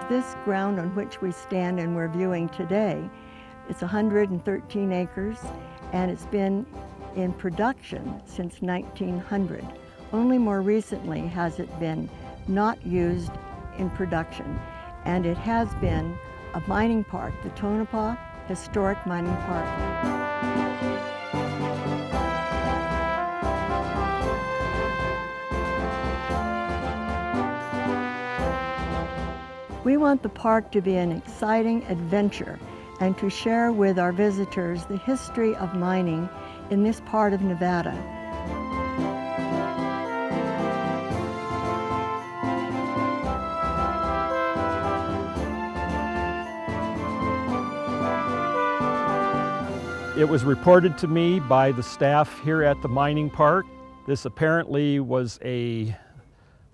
this ground on which we stand and we're viewing today, it's 113 acres, and it's been in production since 1900. Only more recently has it been not used in production, and it has been a mining park, the Tonopah Historic Mining Park. We want the park to be an exciting adventure and to share with our visitors the history of mining in this part of Nevada. It was reported to me by the staff here at the mining park. This apparently was a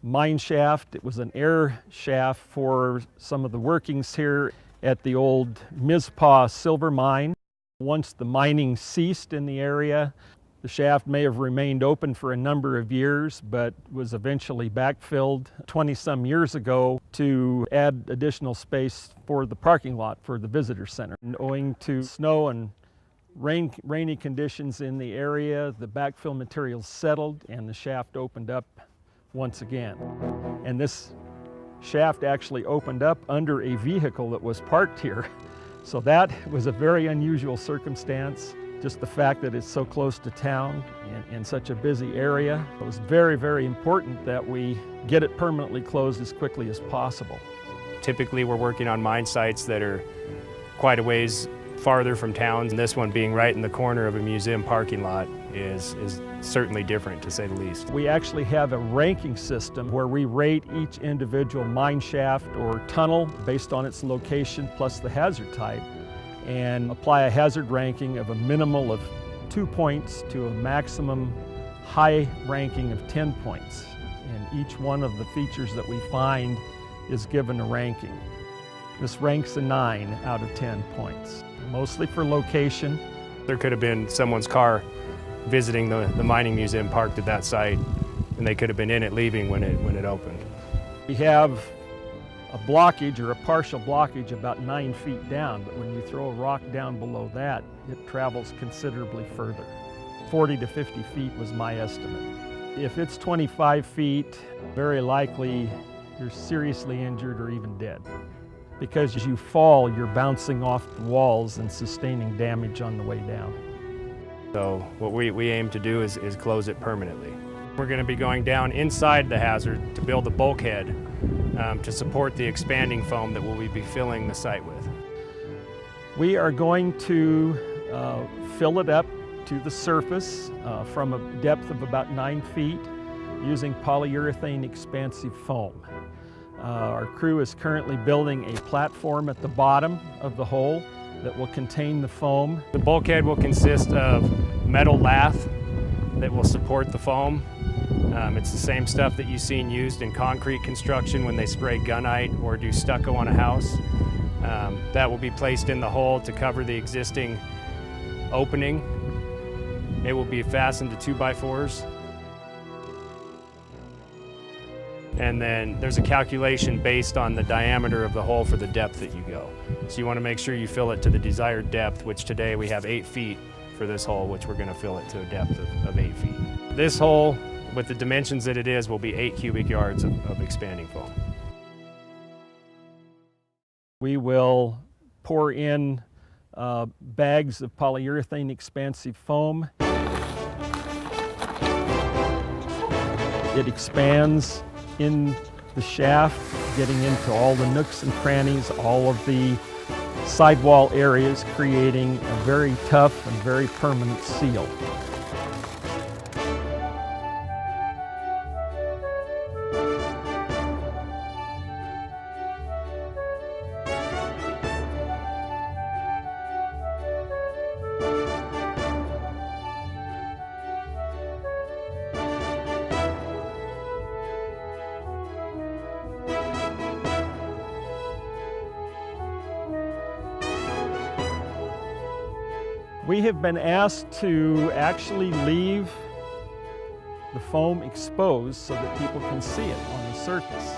mine shaft. It was an air shaft for some of the workings here at the old Mizpah silver mine. Once the mining ceased in the area, the shaft may have remained open for a number of years, but was eventually backfilled 20-some years ago to add additional space for the parking lot for the visitor center. And owing to snow and rainy conditions in the area, the backfill materials settled and the shaft opened up once again. And this shaft actually opened up under a vehicle that was parked here. So that was a very unusual circumstance. Just the fact that it's so close to town and in such a busy area. It was very, very important that we get it permanently closed as quickly as possible. Typically we're working on mine sites that are quite a ways farther from towns, and this one being right in the corner of a museum parking lot is certainly different, to say the least. We actually have a ranking system where we rate each individual mine shaft or tunnel based on its location plus the hazard type, and apply a hazard ranking of a minimal of 2 points to a maximum high ranking of 10 points. And each one of the features that we find is given a ranking. This ranks a 9 out of 10 points, mostly for location. There could have been someone's car visiting the mining museum parked at that site, and they could have been in it leaving when it opened. We have a blockage or a partial blockage about 9 feet down, but when you throw a rock down below that, it travels considerably further. 40 to 50 feet was my estimate. If it's 25 feet, very likely you're seriously injured or even dead. Because as you fall, you're bouncing off the walls and sustaining damage on the way down. So what we aim to do is close it permanently. We're going to be going down inside the hazard to build a bulkhead to support the expanding foam that we'll be filling the site with. We are going to fill it up to the surface from a depth of about 9 feet using polyurethane expansive foam. Our crew is currently building a platform at the bottom of the hole that will contain the foam. The bulkhead will consist of metal lath that will support the foam. It's the same stuff that you've seen used in concrete construction when they spray gunite or do stucco on a house. That will be placed in the hole to cover the existing opening. It will be fastened to 2x4s. And then there's a calculation based on the diameter of the hole for the depth that you go. So you want to make sure you fill it to the desired depth, which today we have 8 feet for this hole, which we're going to fill it to a depth of 8 feet. This hole, with the dimensions that it is, will be 8 cubic yards of expanding foam. We will pour in bags of polyurethane expansive foam. It expands in the shaft, getting into all the nooks and crannies, all of the sidewall areas, creating a very tough and very permanent seal. We have been asked to actually leave the foam exposed so that people can see it on the surface.